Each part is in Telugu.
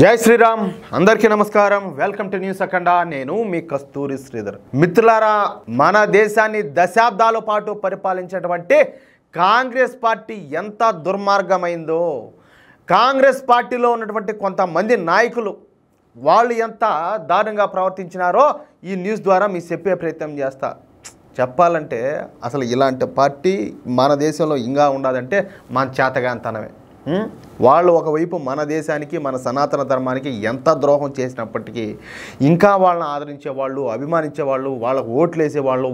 జై శ్రీరామ్ అందరికీ నమస్కారం వెల్కమ్ టు న్యూస్ అఖండ నేను మీ కస్తూరి శ్రీధర్ మిత్రులారా మన దేశాన్ని దశాబ్దాల పాటు పరిపాలించినటువంటి కాంగ్రెస్ పార్టీ ఎంత దుర్మార్గమైందో కాంగ్రెస్ పార్టీలో ఉన్నటువంటి కొంతమంది నాయకులు వాళ్ళు ఎంత దారుణంగా ప్రవర్తించినారో ఈ న్యూస్ ద్వారా మీకు చెప్పే ప్రయత్నం చేస్తా చెప్పాలంటే అసలు ఇలాంటి పార్టీ మన దేశంలో ఇంకా ఉండదంటే మన చేతగాంతనమే వాళ్ళు ఒకవైపు మన దేశానికి మన సనాతన ధర్మానికి ఎంత ద్రోహం చేసినప్పటికీ ఇంకా వాళ్ళని ఆదరించేవాళ్ళు అభిమానించేవాళ్ళు వాళ్ళకు ఓట్లేసేవాళ్ళు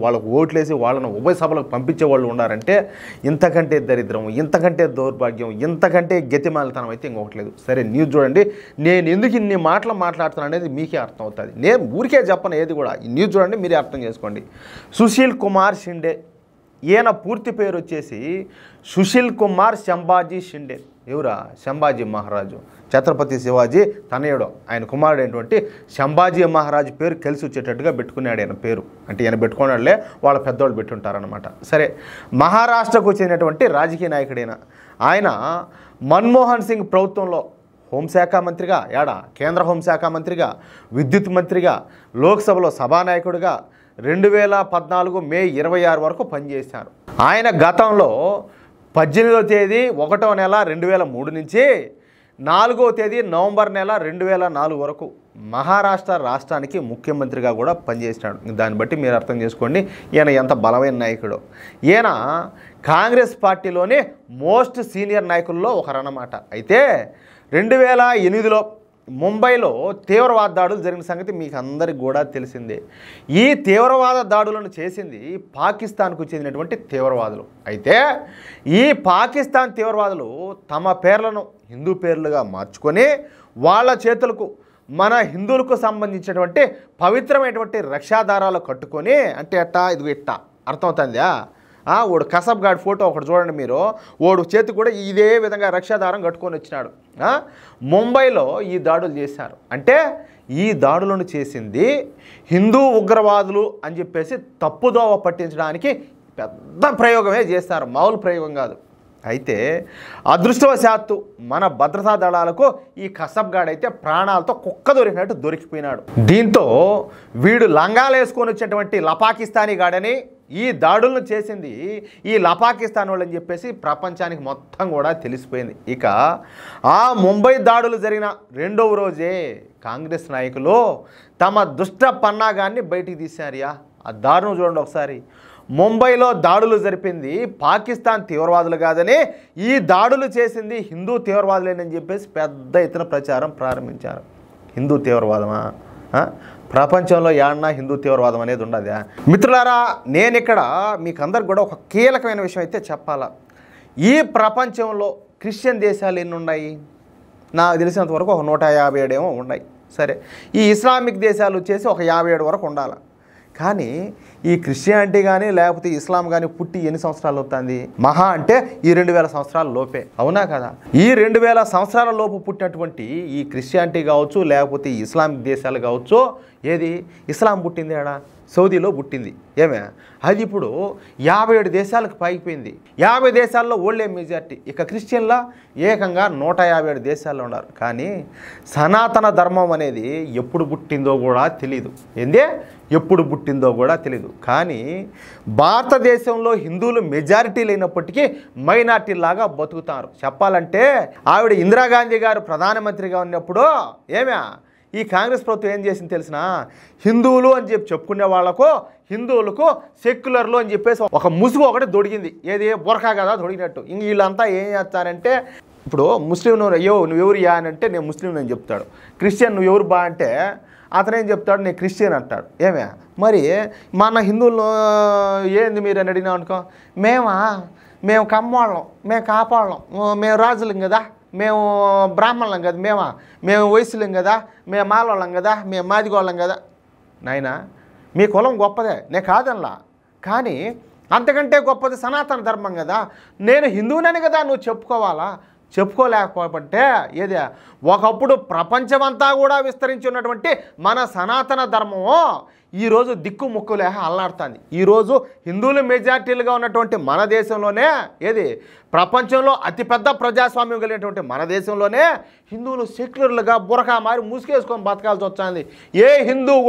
వాళ్ళను ఉభయ సభలకు పంపించేవాళ్ళు ఉన్నారంటే ఇంతకంటే దరిద్రం ఇంతకంటే దౌర్భాగ్యం ఇంతకంటే గతిమాలితనం అయితే ఇంకొకటి లేదు. సరే న్యూస్ చూడండి. నేను ఎందుకు ఇన్ని మాటలు మాట్లాడుతున్నాను అనేది మీకే అర్థం అవుతుంది. నేను ఊరికే చెప్పను ఏది కూడా. ఈ న్యూస్ చూడండి, మీరే అర్థం చేసుకోండి. సుశీల్ కుమార్ షిండే, ఈయన పూర్తి పేరు వచ్చేసి సుశీల్ కుమార్ సంభాజీ షిండే. ఎవరా? సంభాజీ మహారాజు, ఛత్రపతి శివాజీ తనయుడు. ఆయన కుమారుడు అయినటువంటి సంభాజీ మహారాజు పేరు కలిసి వచ్చేటట్టుగా పెట్టుకున్నాడు ఆయన పేరు. అంటే ఈయన పెట్టుకున్నాడులే, వాళ్ళ పెద్దవాళ్ళు పెట్టుంటారనమాట. సరే, మహారాష్ట్రకు చెందినటువంటి రాజకీయ నాయకుడైన ఆయన మన్మోహన్ సింగ్ ప్రభుత్వంలో హోంశాఖ మంత్రిగా, కేంద్ర హోంశాఖ మంత్రిగా, విద్యుత్ మంత్రిగా, లోక్సభలో సభానాయకుడిగా 2014 మే 26 వరకు పనిచేశారు. ఆయన గతంలో 18వ తేదీ 1వ నెల 2003 నుంచి 4వ తేదీ నవంబర్ నెల 2004 వరకు మహారాష్ట్ర రాష్ట్రానికి ముఖ్యమంత్రిగా కూడా పనిచేసినాడు. దాన్ని బట్టి మీరు అర్థం చేసుకోండి ఈయన ఎంత బలమైన నాయకుడు. ఈయన కాంగ్రెస్ పార్టీలోని మోస్ట్ సీనియర్ నాయకుల్లో ఒకరన్నమాట. అయితే 2008లో ముంబైలో తీవ్రవాద దాడులు జరిగిన సంగతి మీకు అందరికి కూడా తెలిసిందే. ఈ తీవ్రవాద దాడులను చేసింది పాకిస్తాన్కు చెందినటువంటి తీవ్రవాదులు. అయితే ఈ పాకిస్తాన్ తీవ్రవాదులు తమ పేర్లను హిందూ పేర్లుగా మార్చుకొని వాళ్ళ చేతులకు మన హిందువులకు సంబంధించినటువంటి పవిత్రమైనటువంటి రక్షాదారాలు కట్టుకొని, అంటే ఎట్టా ఇది ఇట్టా అర్థమవుతుందా? ఓడు కసబ్ గాడి ఫోటో ఒకటి చూడండి మీరు. ఓడు చేతి కూడా ఇదే విధంగా రక్షాదారం కట్టుకొని వచ్చినాడు. ముంబైలో ఈ దాడులు చేశారు. అంటే ఈ దాడులను చేసింది హిందూ ఉగ్రవాదులు అని చెప్పేసి తప్పుదోవ పట్టించడానికి పెద్ద ప్రయోగమే చేస్తారు, మామూలు ప్రయోగం కాదు. అయితే అదృష్టవశాత్తు మన భద్రతా దళాలకు ఈ కసబ్ గాడు అయితే ప్రాణాలతో కుక్క దొరికినట్టు దొరికిపోయినాడు. దీంతో వీడు లంగాలు వేసుకొని వచ్చేటువంటి లపాకిస్తానీ గాడని, ఈ దాడులను చేసింది ఈ లపాకిస్తాన్ వాళ్ళని చెప్పేసి ప్రపంచానికి మొత్తం కూడా తెలిసిపోయింది. ఇక ఆ ముంబై దాడులు జరిగిన 2వ రోజే కాంగ్రెస్ నాయకులు తమ దుష్ట పన్నాగాన్ని బయటికి తీశారియా. ఆ దారుణం చూడండి ఒకసారి. ముంబైలో దాడులు జరిపింది పాకిస్తాన్ తీవ్రవాదులు కాదని, ఈ దాడులు చేసింది హిందూ తీవ్రవాదులేనని చెప్పేసి పెద్ద ఎత్తున ప్రచారం ప్రారంభించారు. హిందూ తీవ్రవాదమా? ప్రపంచంలో ఏడన్నా హిందూ తీవ్రవాదం అనేది ఉండదా? మిత్రులారా, నేను ఇక్కడ మీకు అందరికి కూడా ఒక కీలకమైన విషయం అయితే చెప్పాలా. ఈ ప్రపంచంలో క్రిస్టియన్ దేశాలు ఎన్ని ఉన్నాయి? నాకు తెలిసినంత వరకు ఒక 157 ఏమో ఉన్నాయి. సరే, ఈ ఇస్లామిక్ దేశాలు వచ్చేసి ఒక 57 వరకు ఉండాలి. కానీ ఈ క్రిస్టియానిటీ కానీ లేకపోతే ఇస్లాం కానీ పుట్టి ఎన్ని సంవత్సరాలు అవుతుంది? మహా అంటే ఈ 2000 సంవత్సరాల లోపే, అవునా కదా? ఈ 2000 సంవత్సరాల లోపు పుట్టినటువంటి ఈ క్రిస్టియానిటీ కావచ్చు లేకపోతే ఈ ఇస్లామిక్ దేశాలు కావచ్చు, ఏది ఇస్లాం పుట్టింది ఆడ సౌదీలో పుట్టింది. ఏమే అది ఇప్పుడు 57 దేశాలకు పైకిపోయింది. 50 దేశాల్లో ఓల్డే మెజార్టీ. ఇక క్రిస్టియన్లా ఏకంగా 157 దేశాల్లో ఉన్నారు. కానీ సనాతన ధర్మం అనేది ఎప్పుడు పుట్టిందో కూడా తెలీదు. ఎప్పుడు పుట్టిందో కూడా తెలీదు. కానీ భారతదేశంలో హిందువులు మెజారిటీ లేనప్పటికీ మైనార్టీలాగా బతుకుతారు. చెప్పాలంటే ఆవిడ ఇందిరాగాంధీ గారు ప్రధానమంత్రిగా ఉన్నప్పుడు ఈ కాంగ్రెస్ ప్రభుత్వం ఏం చేసింది తెలిసిన? హిందువులు అని చెప్పుకునే వాళ్ళకు హిందువులకు సెక్యులర్లు అని చెప్పేసి ఒక ముసుగు ఒకటి దొడిగింది. ఏది బురకా కదా దొడిగినట్టు. ఇంక వీళ్ళంతా ఏం చేస్తారంటే, ఇప్పుడు ముస్లిం నువ్వెవరు యా అని అంటే నేను ముస్లిం అని చెప్తాడు. క్రిస్టియన్ నువ్వెవరు బా అంటే అతనేం చెప్తాడు, నేను క్రిస్టియన్ అంటాడు. మరి మన హిందువులు ఏంది మీరు అని అడిగినా అనుకో, మేము కమ్మవాళ్ళం, మేము కాపాళ్ళం, మేము రాజులం కదా, మేము బ్రాహ్మణులం కదా, మేము వయసులం కదా, మేము మాలోళ్ళం కదా, మేము మాదిగోళ్ళం కదా. నాయనా, మీ కులం గొప్పదే, నేను కాదనలా. కానీ అంతకంటే గొప్పది సనాతన ధర్మం కదా. నేను హిందువునని కదా నువ్వు చెప్పుకోవాలా? చెప్పుకోలేకపోతే ఒకప్పుడు ప్రపంచమంతా కూడా విస్తరించి ఉన్నటువంటి మన సనాతన ధర్మము ఈరోజు దిక్కు ముక్కులే అల్లాడుతుంది. ఈరోజు హిందువులు మెజార్టీలుగా ఉన్నటువంటి మన దేశంలోనే, ఏది ప్రపంచంలో అతిపెద్ద ప్రజాస్వామ్యం కలిగినటువంటి మన దేశంలోనే హిందువులు సెక్యులర్లుగా బురకా మారి ముసుగేసుకొని బతకాల్సి వచ్చింది. ఏ హిందువు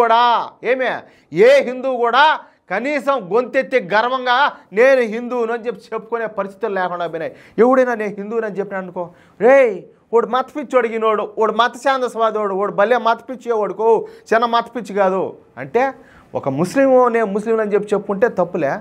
కూడా కనీసం గొంతెత్తి గర్వంగా నేను హిందువును అని చెప్పుకునే పరిస్థితులు లేకుండా పోయినాయి. ఎవడైనా నేను హిందువుని అని చెప్పిన అనుకో, రేయ్ వాడు మతపిచ్చి అడిగినోడు, వాడు మత శాంతస్వాదోడు, వాడు భలే మతపిచ్చేవాడుకో, చిన్న మతపిచ్చి కాదు అంటే, ఒక ముస్లిం నేను ముస్లిం అని చెప్పుకుంటే తప్పులే,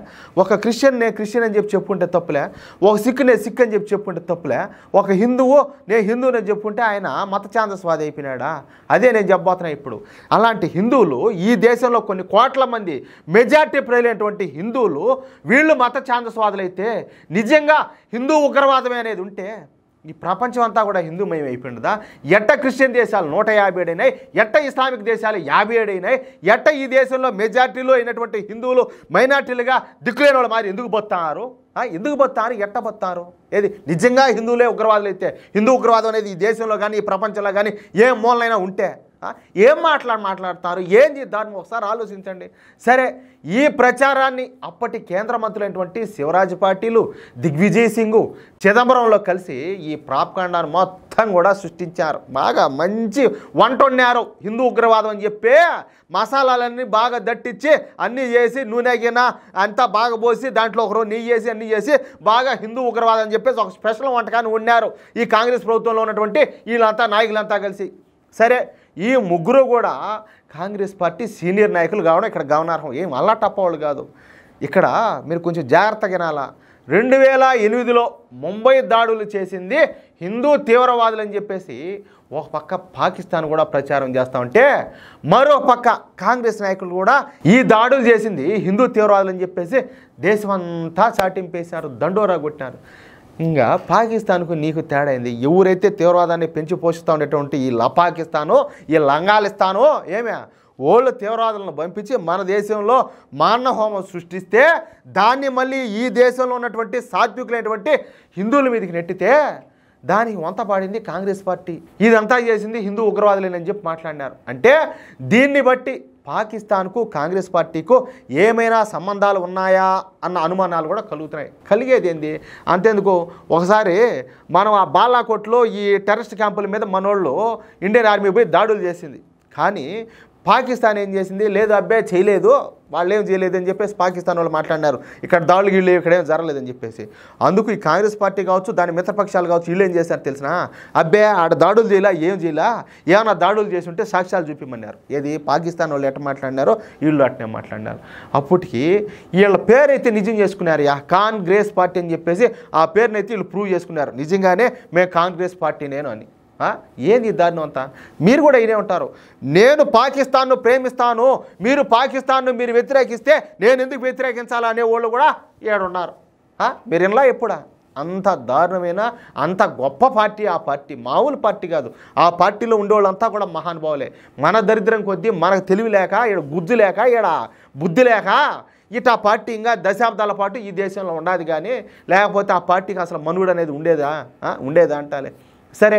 ఒక క్రిస్టియన్ నేను క్రిస్టియన్ అని చెప్పుకుంటే తప్పులే, ఒక సిక్ నేను సిక్ అని చెప్పుకుంటే తప్పులే, ఒక హిందువు నేను హిందువుని అని చెప్పుకుంటే ఆయన మత ఛాందస్వాది అయిపోయినాడా? అదే నేను చెప్పబోతున్నా ఇప్పుడు. అలాంటి హిందువులు ఈ దేశంలో కొన్ని కోట్ల మంది మెజార్టీ ప్రజలైనటువంటి హిందువులు వీళ్ళు మత ఛాందస్వాదులైతే, నిజంగా హిందూ ఉగ్రవాదమే అనేది ఉంటే ఈ ప్రపంచం అంతా కూడా హిందూమయం అయిపోయిందా? ఎట్ట క్రిస్టియన్ దేశాలు 157 అయినాయి, ఎట్ట ఇస్లామిక్ దేశాలు 57 అయినాయి, ఎట్ట ఈ దేశంలో మెజార్టీలో అయినటువంటి హిందువులు మైనార్టీలుగా దిక్కులేని వాళ్ళు మరి ఎందుకు బతున్నారు? ఎట్ట బతున్నారు? ఏది నిజంగా హిందువులే ఉగ్రవాదులు అయితే, హిందూ ఉగ్రవాదం అనేది ఈ దేశంలో కానీ ఈ ప్రపంచంలో కానీ ఏ మూలనైనా ఉంటే ఏం మాట్లాడతారు? ఏం చేద్దామని ఒకసారి ఆలోచించండి. సరే, ఈ ప్రచారాన్ని అప్పటి కేంద్ర మంత్రులైనటువంటి శివరాజ్ పాటిల్, దిగ్విజయ్ సింగ్, చిదంబరంలో కలిసి ఈ ప్రాపకాండాన్ని మొత్తం కూడా సృష్టించారు. బాగా మంచి వంట వండారు. హిందూ ఉగ్రవాదం అని చెప్పి మసాలాలన్నీ బాగా దట్టించి అన్నీ చేసి నూనె గిన్నె అంతా బాగా పోసి దాంట్లో ఒకరోజు నెయ్యి వేసి అన్నీ చేసి బాగా హిందూ ఉగ్రవాదం అని చెప్పేసి ఒక స్పెషల్ వంటకాన్ని వండారు ఈ కాంగ్రెస్ ప్రభుత్వంలో ఉన్నటువంటి వీళ్ళంతా నాయకులంతా కలిసి. సరే, ఈ ముగ్గురు కూడా కాంగ్రెస్ పార్టీ సీనియర్ నాయకులు కావడం ఇక్కడ గమనార్హం. ఏం అల్లా టప్పవాళ్ళు కాదు. ఇక్కడ మీరు కొంచెం జాగ్రత్తగా వినాలా. 2008లో ముంబై దాడులు చేసింది హిందూ తీవ్రవాదులు అని చెప్పేసి ఒక పక్క పాకిస్తాన్ కూడా ప్రచారం చేస్తూ ఉంటే, మరో పక్క కాంగ్రెస్ నాయకులు కూడా ఈ దాడులు చేసింది హిందూ తీవ్రవాదులు అని చెప్పేసి దేశమంతా చాటింపేశారు, దండోరా కొట్టినారు. ఇంకా పాకిస్తాన్కు నీకు తేడా అయింది. ఎవరైతే తీవ్రవాదాన్ని పెంచి పోషిస్తూ ఉండేటువంటి ఈ పాకిస్తాను, ఈ లంగాలిస్తాను వాళ్ళు తీవ్రవాదులను పంపించి మన దేశంలో మానహోమం సృష్టిస్తే దాన్ని మళ్ళీ ఈ దేశంలో ఉన్నటువంటి సాత్వికులైనటువంటి హిందువుల మీదకి నెట్టితే దానికి వంత పాడింది కాంగ్రెస్ పార్టీ. ఇదంతా చేసింది హిందూ ఉగ్రవాదులేనని చెప్పి మాట్లాడినారు. అంటే దీన్ని బట్టి పాకిస్తాన్కు కాంగ్రెస్ పార్టీకు ఏమైనా సంబంధాలు ఉన్నాయా అన్న అనుమానాలు కూడా కలుగుతున్నాయి. కలిగేది ఏంది అంతేందుకు, ఒకసారి మనం ఆ బాలాకోట్లో ఈ టెర్రరిస్ట్ క్యాంపుల మీద మనోళ్ళు ఇండియన్ ఆర్మీ పోయి దాడులు చేసింది. కానీ పాకిస్తాన్ ఏం చేసింది? లేదు అబ్బాయి చేయలేదు, వాళ్ళు ఏం చేయలేదు అని చెప్పేసి పాకిస్తాన్ వాళ్ళు మాట్లాడినారు. ఇక్కడ దాడులు వీళ్ళు ఇక్కడేం జరగలేదని చెప్పేసి. అందుకు ఈ కాంగ్రెస్ పార్టీ కావచ్చు, దాని మిత్రపక్షాలు కావచ్చు, వీళ్ళు ఏం చేశారు తెలిసిన? అబ్బాయి ఆడ దాడులు చేయలా, ఏం చేయలా, ఏమైనా దాడులు చేసి ఉంటే సాక్ష్యాలు చూపిమన్నారు. ఏది పాకిస్తాన్ వాళ్ళు ఎట్ట మాట్లాడినారో వీళ్ళు అట్నే మాట్లాడినారు. అప్పటికి వీళ్ళ పేరైతే నిజం చేసుకున్నారు, కాంగ్రెస్ పార్టీ అని చెప్పేసి ఆ పేరునైతే వీళ్ళు ప్రూవ్ చేసుకున్నారు. నిజంగానే మేము కాంగ్రెస్ పార్టీ నేను అని. ఏంది దారుణం అంతా? మీరు కూడా ఇదే ఉంటారు, నేను పాకిస్తాన్ను ప్రేమిస్తాను, మీరు పాకిస్తాన్ను మీరు వ్యతిరేకిస్తే నేను ఎందుకు వ్యతిరేకించాలా అనే వాళ్ళు కూడా ఏడున్నారు. మీరు ఇలా ఎప్పుడా? అంత దారుణమైన అంత గొప్ప పార్టీ ఆ పార్టీ, మామూలు పార్టీ కాదు. ఆ పార్టీలో ఉండేవాళ్ళంతా కూడా మహానుభావులే. మన దరిద్రం కొద్దీ మనకు తెలివి లేక, ఈడ గుజ్జు లేక, ఈడ బుద్ధి లేక ఇటు ఆ పార్టీ ఇంకా దశాబ్దాల పాటు ఈ దేశంలో ఉండదు. కానీ లేకపోతే ఆ పార్టీకి అసలు మనుగడ అనేది ఉండేదా అంటాలే. సరే,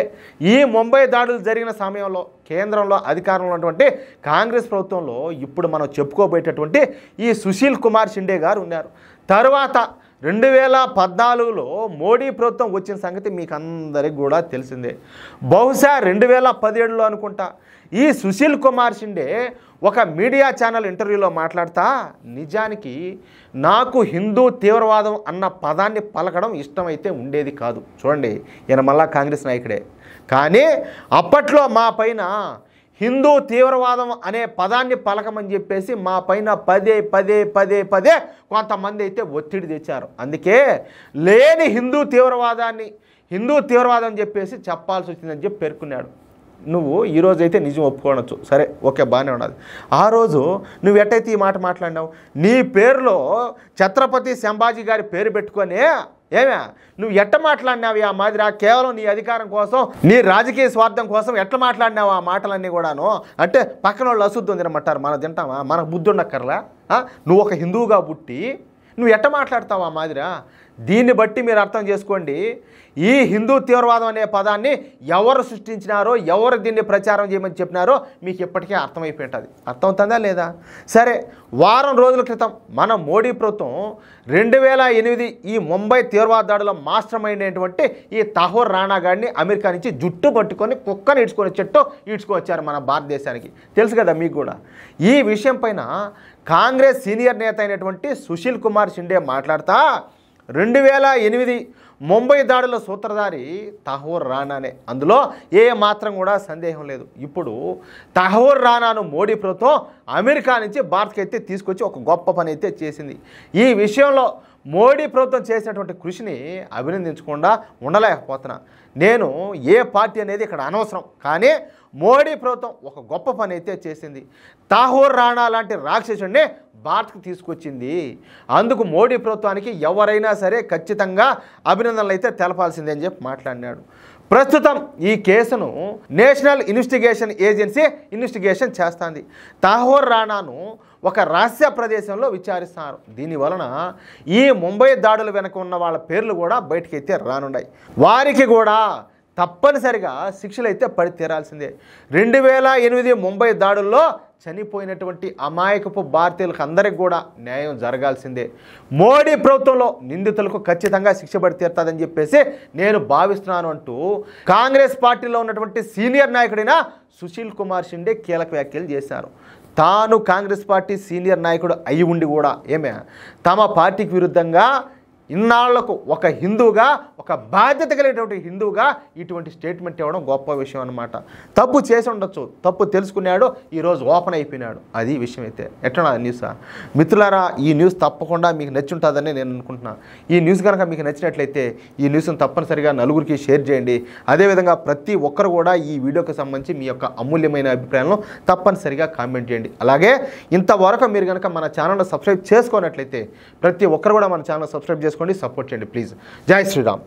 ఈ ముంబై దాడులు జరిగిన సమయంలో కేంద్రంలో అధికారంలో ఉన్నటువంటి కాంగ్రెస్ ప్రభుత్వంలో ఇప్పుడు మనం చెప్పుకోబోయేటటువంటి ఈ సుశీల్ కుమార్ షిండే గారు ఉన్నారు. తర్వాత 2014లో మోడీ ప్రభుత్వం వచ్చిన సంగతి మీకు అందరికి కూడా తెలిసిందే. బహుశా 2017లో అనుకుంటా ఈ సుశీల్ కుమార్ షిండే ఒక మీడియా ఛానల్ ఇంటర్వ్యూలో మాట్లాడుతా, నిజానికి నాకు హిందూ తీవ్రవాదం అన్న పదాన్ని పలకడం ఇష్టమైతే ఉండేది కాదు. చూడండి, ఈయన మళ్ళా కాంగ్రెస్ నాయకుడే. కానీ అప్పట్లో మా పైన హిందూ తీవ్రవాదం అనే పదాన్ని పలకమని చెప్పేసి మా పైన పదే కొంతమంది అయితే ఒత్తిడి తెచ్చారు. అందుకే లేని హిందూ తీవ్రవాదం చెప్పేసి చెప్పాల్సి వచ్చిందని చెప్పి పేర్కొన్నాడు. నువ్వు ఈరోజు అయితే నిజం ఒప్పుకోవచ్చు, సరే ఓకే బాగానే ఉన్నది. ఆ రోజు నువ్వు ఎట్టయితే ఈ మాట మాట్లాడినావు, నీ పేరులో ఛత్రపతి సంభాజీ గారి పేరు పెట్టుకొని నువ్వు ఎట్ట మాట్లాడినావు ఆ మాదిరి? కేవలం నీ అధికారం కోసం, నీ రాజకీయ స్వార్థం కోసం ఎట్లా మాట్లాడినావు ఆ మాటలన్నీ కూడాను? అంటే పక్కన వాళ్ళు అశుద్ధం తినమంటారు, మనం తింటామా? మనకు బుద్ధి ఉండక్కర్లా? నువ్వు ఒక హిందువుగా పుట్టి నువ్వు ఎట్ట మాట్లాడతావు ఆ మాదిరా? దీన్ని బట్టి మీరు అర్థం చేసుకోండి, ఈ హిందూ తీవ్రవాదం అనే పదాన్ని ఎవరు సృష్టించినారో, ఎవరు దీన్ని ప్రచారం చేయమని చెప్పినారో మీకు ఇప్పటికే అర్థమైపోయి ఉంటుంది. అర్థమవుతుందా లేదా? సరే, వారం రోజుల క్రితం మన మోడీ ప్రభుత్వం 2008 ఈ ముంబై తీవ్రవాద దాడిలో మాస్టర్ మైండ్ అయినటువంటి ఈ తహోర్ రాణా గారిని అమెరికా నుంచి జుట్టు పట్టుకొని కుక్కని ఈడ్చుకొచ్చారు మన భారతదేశానికి. తెలుసు కదా మీకు కూడా. ఈ విషయం పైన కాంగ్రెస్ సీనియర్ నేత అయినటువంటి సుశీల్ కుమార్ షిండే మాట్లాడుతా 2008 ముంబై దాడిలో సూత్రధారి తహోర్ రాణానే, అందులో ఏ మాత్రం కూడా సందేహం లేదు. ఇప్పుడు తహోర్ రాణాను మోడీ ప్రభుత్వం అమెరికా నుంచి భారత్కి అయితే తీసుకొచ్చి ఒక గొప్ప పని అయితే చేసింది. ఈ విషయంలో మోడీ ప్రభుత్వం చేసినటువంటి కృషిని అభినందించకుండా ఉండలేకపోతున్నా. నేను ఏ పార్టీ అనేది ఇక్కడ అనవసరం, కానీ మోడీ ప్రభుత్వం ఒక గొప్ప పని అయితే చేసింది. తహోర్ రాణా లాంటి రాక్షసుడిని భారత్కు తీసుకొచ్చింది. అందుకు మోడీ ప్రభుత్వానికి ఎవరైనా సరే ఖచ్చితంగా అభినందనలు అయితే తెలపాల్సిందే అని చెప్పి మాట్లాడినాడు. ప్రస్తుతం ఈ కేసును నేషనల్ ఇన్వెస్టిగేషన్ ఏజెన్సీ ఇన్వెస్టిగేషన్ చేస్తుంది. తహోర్ రాణాను ఒక రహస్య ప్రదేశంలో విచారిస్తున్నారు. దీనివలన ఈ ముంబై దాడుల వెనక ఉన్న వాళ్ళ పేర్లు కూడా బయటకైతే రానున్నాయి. వారికి కూడా తప్పనిసరిగా శిక్షలు అయితే పడి తీరాల్సిందే. 2008 ముంబై దాడుల్లో చనిపోయినటువంటి అమాయకపు భారతీయులకు అందరికి కూడా న్యాయం జరగాల్సిందే. మోడీ ప్రభుత్వంలో నిందితులకు ఖచ్చితంగా శిక్ష పడి తీరుతుందని చెప్పేసి నేను భావిస్తున్నాను అంటూ కాంగ్రెస్ పార్టీలో ఉన్నటువంటి సీనియర్ నాయకుడైన సుశీల్ కుమార్ షిండే కీలక వ్యాఖ్యలు చేశారు. తాను కాంగ్రెస్ పార్టీ సీనియర్ నాయకుడు అయి ఉండి కూడా తమ పార్టీకి విరుద్ధంగా ఇన్నాళ్లకు ఒక హిందువుగా, ఒక బాధ్యత కలిగినటువంటి హిందువుగా ఇటువంటి స్టేట్మెంట్ ఇవ్వడం గొప్ప విషయం అన్నమాట. తప్పు చేసి ఉండొచ్చు, తప్పు తెలుసుకున్నాడు, ఈరోజు ఓపెన్ అయిపోయినాడు. అది విషయం అయితే ఎట్లా న్యూసా మిత్రులారా? ఈ న్యూస్ తప్పకుండా మీకు నచ్చుంటుందని నేను అనుకుంటున్నాను. ఈ న్యూస్ కనుక మీకు నచ్చినట్లయితే ఈ న్యూస్ను తప్పనిసరిగా నలుగురికి షేర్ చేయండి. అదేవిధంగా ప్రతి ఒక్కరు కూడా ఈ వీడియోకి సంబంధించి మీ యొక్క అమూల్యమైన అభిప్రాయాలను తప్పనిసరిగా కామెంట్ చేయండి. అలాగే ఇంతవరకు మీరు కనుక మన ఛానల్ని సబ్స్క్రైబ్ చేసుకున్నట్లయితే ప్రతి ఒక్కరు కూడా మన ఛానల్ సబ్స్క్రైబ్ చేసుకోండి, సపోర్ట్ చేయండి ప్లీజ్. జై శ్రీరామ్.